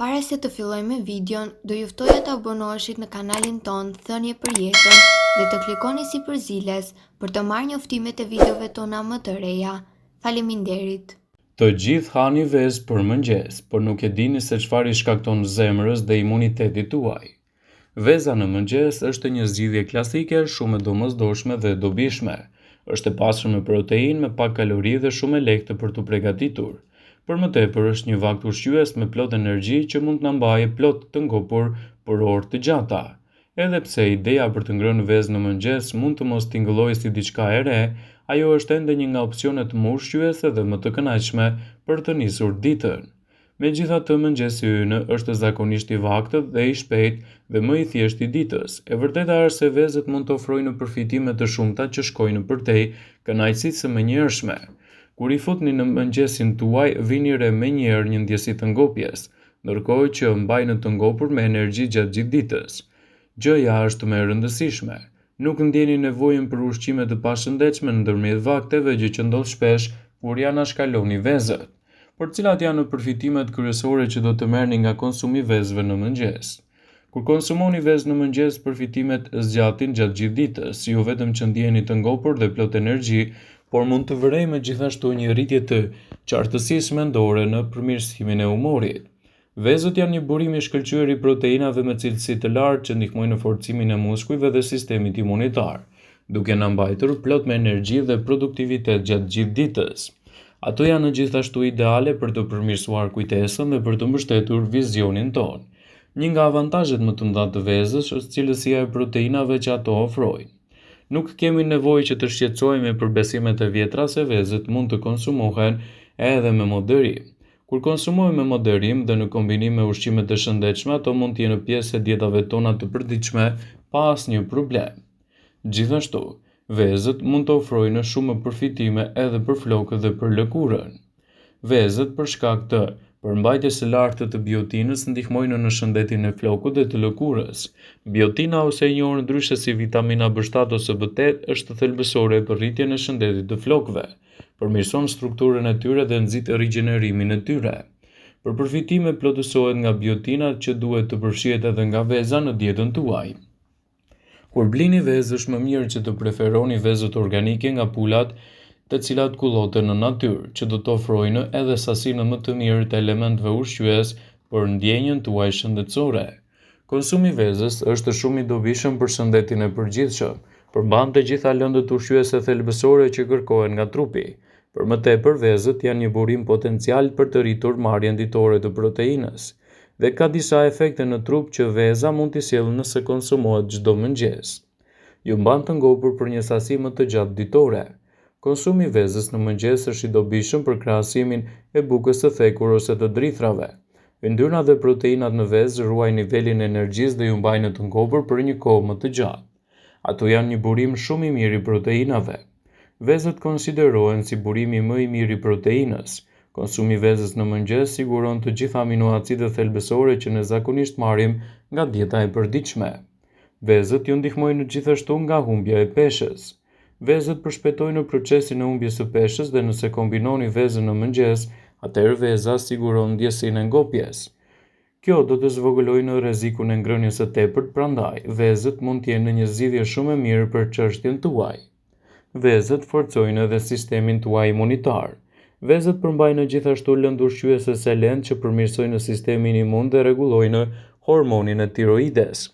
Para se të fillojmë me videon, do ju ftoja të abonoheshit në kanalin ton Thënie për Jetën dhe të klikoni sipërziles për të marrë njoftimet e videove tona më të reja. Faleminderit. Të gjithë hani vezë për mëngjes, por nuk e dini se çfarë i shkakton zemrës dhe imunitetit tuaj. Veza në mëngjes është një zgjidhje klasike, shumë e domosdoshme dhe dobishme. Është e pasur me proteinë, me pak kalori dhe shumë e lehtë për t'u përgatitur. Për më tepër është një vakt ushqyes me plot energji që mund të na mbajë plot të ngopur për orë të gjata. Edhe pse ideja për të ngrënë vezë në mëngjes mund të mos tingëllojë si diçka e re, ajo është ende një nga opsionet më ushqyese dhe më të kënaqshme për të nisur ditën. Megjithatë, mëngjesi ynë është zakonisht i vaktët dhe i shpejtë dhe më i thjeshtë i ditës. E vërteta është se vezët mund të ofrojnë përfitime të shumta që shkojnë përtej kënaqësisë së menjëhershme. Kur i futni në mëngjesin tuaj, vini re menjëherë një ndjesi të ngopjes, ndërkohë që mbajnë të ngopur me energji gjatë gjithë ditës. Gjëja është më e rëndësishme. Nuk ndjeni nevojën për ushqime të pashëndetshme ndërmjet vakteve, gjë që ndodh shpesh kur ja anashkaloni vezët. Por cilat janë përfitimet kryesore që do të merrni nga konsumi i vezëve në mëngjes? Kur konsumoni vezë në mëngjes, përfitimet zgjatin gjatë gjithë ditës, jo vetëm që ndjeni të ngopur dhe plot energji, por mund të vërejmë gjithashtu një rritje të qartësisë mendore në përmirësimin e humorit. Vezët janë një burim i shkëlqyer i proteinave me cilësi të lartë që ndihmojnë në forcimin e muskujve dhe sistemit imunitar, duke na mbajtur plot me energji dhe produktivitet gjatë gjithë ditës. Ato janë gjithashtu ideale për të përmirësuar kujtesën dhe për të mbështetur vizionin tonë. Një nga avantazhet më të mëdha të vezës është cilësia e proteinave që ato ofrojnë. Nuk kemi nevojë që të shqetësohemi për besimet e vjetra se vezët mund të konsumohen edhe me moderim. Kur konsumohen me moderim dhe në kombinim me ushqime të shëndetshme, ato mund të jenë pjesë e dietave tona të përditshme pa asnjë problem. Gjithashtu, vezët mund të ofrojnë shumë përfitime edhe për flokët dhe për lëkurën. Vezët për shkak të përmbajtjes së lartë të biotinës ndihmojnë në shëndetin e flokut dhe të lëkurës. Biotina, ose e njohur ndryshe si vitamina B7 ose B8, është thelbësore për rritjen e shëndetit të flokëve, përmirëson strukturën e tyre dhe nxit rigjenerimin e tyre. Për përfitime plotësohet nga biotina që duhet të përfshihet edhe nga veza në dietën tuaj. Kur blini vezë, është më mirë që të preferoni vezët organike nga pulat të cilat kulloten në natyrë, që do të ofrojnë edhe sasinë më të mirë të elementëve ushqyes për ndjenjën tuaj shëndetësore. Konsumi i vezës është shumë i dobishëm për shëndetin e përgjithshëm, përmban të gjitha lëndët ushqyese thelbësore që kërkohen nga trupi. Për më tepër, vezët janë një burim potencial për të rritur marrjen ditore të proteinës, dhe ka disa efekte në trup që veza mund t'i sjellë nëse konsumohet çdo mëngjes. Ju mban të ngopur për një sasi më të gjatë ditore. Konsumi i vezës në mëngjes është i dobishëm për krahasimin e bukës së thekur ose të drithrave. Yndyrnat dhe proteinat në vezë ruajnë nivelin e energjisë dhe ju mbajnë të ngopur për një kohë më të gjatë. Ato janë një burim shumë i mirë i proteinave. Vezët konsiderohen si burimi më i mirë i proteinës. Konsumi i vezës në mëngjes siguron të gjitha aminoacidët thelbësore që ne zakonisht marrim nga dieta e përditshme. Vezët ju ndihmojnë gjithashtu nga humbja e peshës. Vezët përshpejtojnë procesin e humbjes së peshës dhe nëse kombinoni vezën në mëngjes, atëherë veza siguron ndjesinë e ngopjes. Kjo do të zvogëlojë rrezikun e ngrënies së tepërt, prandaj vezët mund të jenë një zgjidhje shumë e mirë për çështjen tuaj. Vezët forcojnë edhe sistemin tuaj imunitar. Vezët përmbajnë gjithashtu lëndë ushqyese selen që përmirësojnë sistemin imun dhe rregullojnë hormonin e tiroides.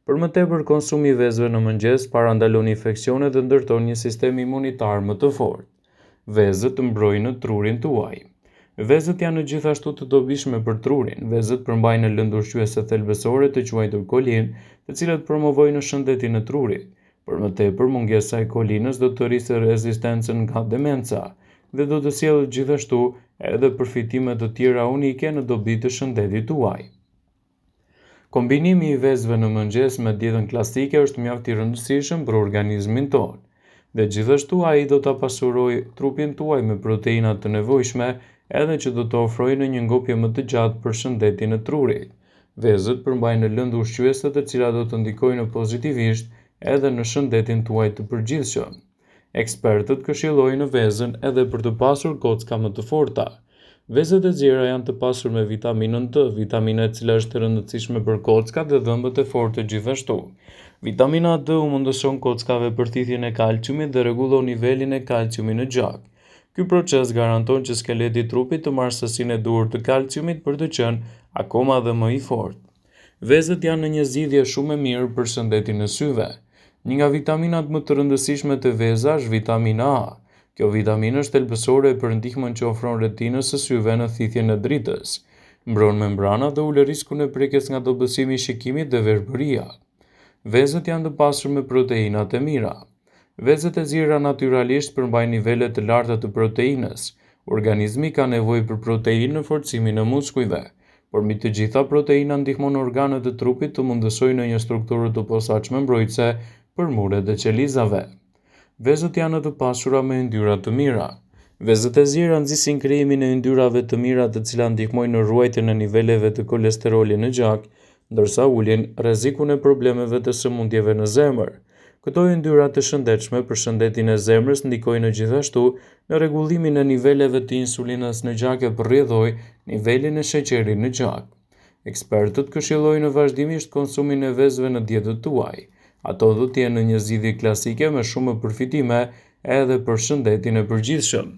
Për më tepër, konsumi i vezëve në mëngjes parandalon infeksionet dhe ndërton një sistem imunitar më të fortë. Vezët mbrojnë trurin tuaj. Vezët janë gjithashtu të dobishme për trurin. Vezët përmbajnë lëndë ushqyese thelbësore të quajtur kolin, të cilat promovojnë shëndetin e trurit. Për më tepër, mungesa e kolinës do të rrisë rezistencën nga demenca dhe do të sjellë gjithashtu edhe përfitime të tjera unike në dobi të shëndetit tuaj. Kombinimi i vezëve në mëngjes me dietën klasike është mjaft i rëndësishëm për organizmin tonë, dhe gjithashtu ai do ta pasurojë trupin tuaj me proteinat të nevojshme, edhe që do të ofrojnë një ngopje më të gjatë për shëndetin e trurit. Vezët përmbajnë lëndë ushqyese të cilat do të ndikojnë pozitivisht edhe në shëndetin tuaj të përgjithshëm. Ekspertët këshillojnë vezën edhe për të pasur kocka më të forta. Vezët e zjera janë të pasur me vitaminën D, vitamina e cila është e rëndësishme për kockat dhe dhëmbët e fortë gjithashtu. Vitamina D u mundëson kockave përthithjen e kalciumit dhe rregullon nivelin e kalciumit në gjak. Ky proces garanton që skeleti i trupit të marrë sasinë e duhur të kalciumit për të qenë akoma dhe më i fortë. Vezët janë në një zgjidhje shumë e mirë për shëndetin e syve. Një nga vitaminat më të rëndësishme të vezëve është vitamina A. Kjo vitaminë është thelbësore për ndihmën që ofron retinës së syve në thithjen e dritës, mbron membranat dhe ul riskun e prekjes nga dobësimi i shikimit dhe verbëria. Vezët janë të pasur me proteinat e mira. Vezët e zjera natyrisht përmbajnë nivele të larta të proteinës. Organizmi ka nevojë për proteinë në forcimin e muskujve, por mbi të gjitha proteina ndihmon organet e trupit të mundësojnë një strukturë të posaçme mbrojtëse për muret e qelizave. Vezët janë të pasura me yndyrra të mira. Vezët e zjera nxisin krijimin e yndyrrave të mira, të cilat ndihmojnë në ruajtjen e niveleve të kolesterolit në gjak, ndërsa ulin rrezikun e problemeve të sëmundjeve në zemër. Këto yndyrra të shëndetshme për shëndetin e zemrës ndikojnë gjithashtu në rregullimin e niveleve të insulinës në gjak e përrjedhojnë nivelin e sheqerit në gjak. Ekspertët këshillojnë vazhdimisht konsumin e vezëve në dietën tuaj. Ato do të jenë në një zgjidhje klasike me shumë përfitime edhe për shëndetin e përgjithshëm.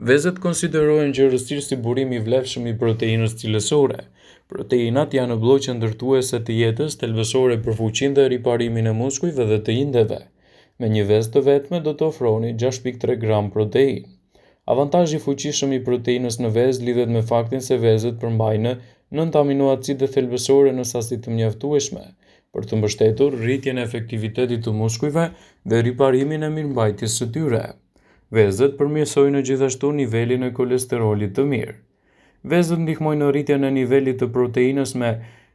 Vezët konsiderohen gjërësisht si burim i vlefshëm i proteinës cilësore. Proteinat janë bloqe ndërtuese të jetës, thelbësore për fuqinë dhe riparimin e muskujve dhe të indeve. Me një vezë të vetme do të ofroni 6.3 gram proteinë. Avantazhi i fuqishëm i proteinës në vezë lidhet me faktin se vezët përmbajnë 9 aminoacide thelbësore në sasi të mjaftueshme për të mbështetur rritjen e efektivitetit të muskujve dhe riparimin e mirëmbajtjes së tyre. Vezët përmirësojnë gjithashtu nivelin e kolesterolit të mirë. Vezët ndihmojnë në rritjen e nivelit të proteinës me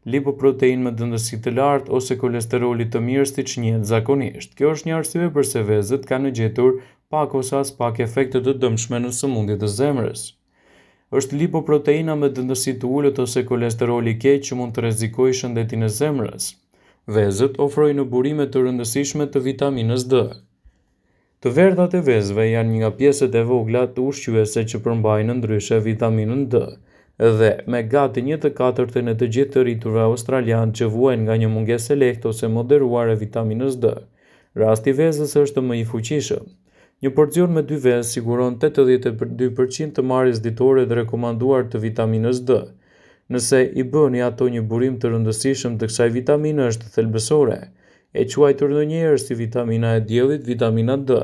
lipoproteinë me dëndësi të lartë ose kolesterolit të mirë siç njihet zakonisht. Kjo është një arsye pse vezët kanë gjetur pak ose as pak efekte të dëmshme në sëmundjet e zemrës. Është lipoproteina me dëndësi të ulët ose kolesteroli i keq që mund të rrezikojë shëndetin e zemrës. Vezët ofrojnë burime të rëndësishme të vitaminës D. Të verdhat e vezëve janë një nga pjesët e vogla të ushqyese që përmbajnë ndryshe vitaminën D, dhe me gati 1/4 e të gjithë të rriturve australian që vuajnë nga një mungesë e lehtë ose moderuar e vitaminës D. Rasti i vezës është më i fuqishëm. Një porcion me 2 vezë siguron 82% të marrjes ditore të rekomanduar të vitaminës D. Nëse i bëni ato një burim të rëndësishëm të kësaj vitamine është thelbësore, e quajtur ndonjëherë si vitamina e diellit, vitamina D,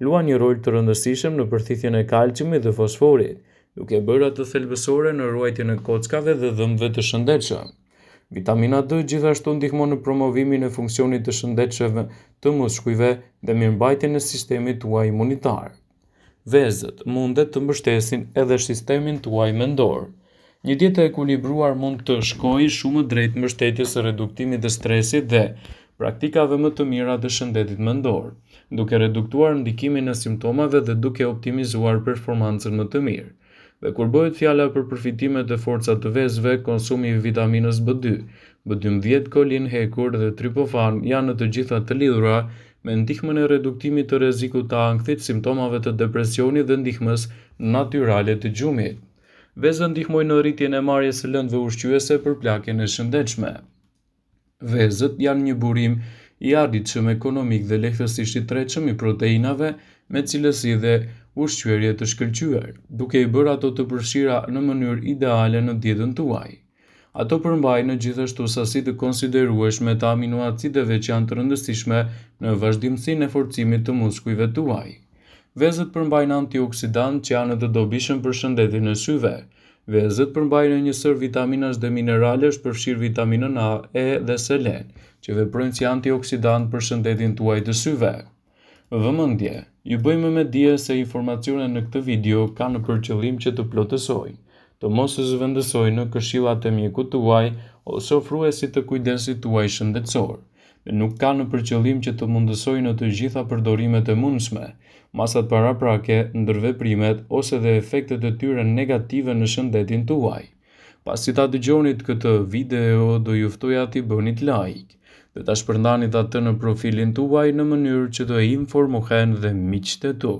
luan një rol të rëndësishëm në përthithjen e kalciumit dhe fosforit, duke bërë atë thelbësore në ruajtjen e kockave dhe dhëmbëve të shëndetshëm. Vitamina D gjithashtu ndihmon në promovimin e funksionit të shëndetshëm të muskujve dhe mirëmbajtjen e sistemit tuaj imunitar. Vezët mundet të mbështesin edhe sistemin tuaj mendor. Një dietë e ekuilibruar mund të shkojë shumë drejt mbështetjes së reduktimit të stresit dhe praktikave më të mira të shëndetit mendor, duke reduktuar ndikimin e simptomave dhe duke optimizuar performancën më të mirë. Dhe kur bëhet fjala për përfitimet e forca të vezëve, konsumi i vitaminës B2, B12, kolin, hekur dhe triptofan janë në të gjitha të lidhura me ndihmën e reduktimit të rrezikut të ankthit, simptomave të depresionit dhe ndihmës natyrale të gjumit. Vezët ndihmojnë në rritjen e marrjes së lëndëve ushqyese për plagjen e shëndetshme. Vezët janë një burim i arritshëm ekonomik dhe lehtësisht i tretshëm i proteinave me cilësi dhe ushqyerje të shkëlqyer, duke i bërë ato të përfshira në mënyrë ideale në dietën tuaj. Ato përmbajnë gjithashtu sasi të konsiderueshme të aminoacideve që janë të rëndësishme në vazhdimsinë e forcimit të muskujve tuaj. Vezët përmbajnë antioksidantë që janë të dobishëm për shëndetin e syve. Vezët përmbajnë një sër vitaminash dhe mineralesh, përfshirë vitaminën A, E dhe selen, që veprojnë si antioksidantë për shëndetin tuaj të syve. Vëmendje, ju bëjmë me dije se informacionet në këtë video kanë për qëllim që të plotësojnë, të mos u zëvendësojnë në këshillat e mjekut tuaj ose ofruesit të kujdesit tuaj shëndetësor. Dhe nuk kanë për qëllim që të mundësojnë në të gjitha përdorimet e mundshme, masat paraprake, ndërveprimet ose dhe efektet e tyre negative në shëndetin tuaj. Pasi ta dëgjonit këtë video, do ju ftoja t'i bënit like dhe ta shpërndanit atë në profilin tuaj në mënyrë që të informohen dhe miqtë tu.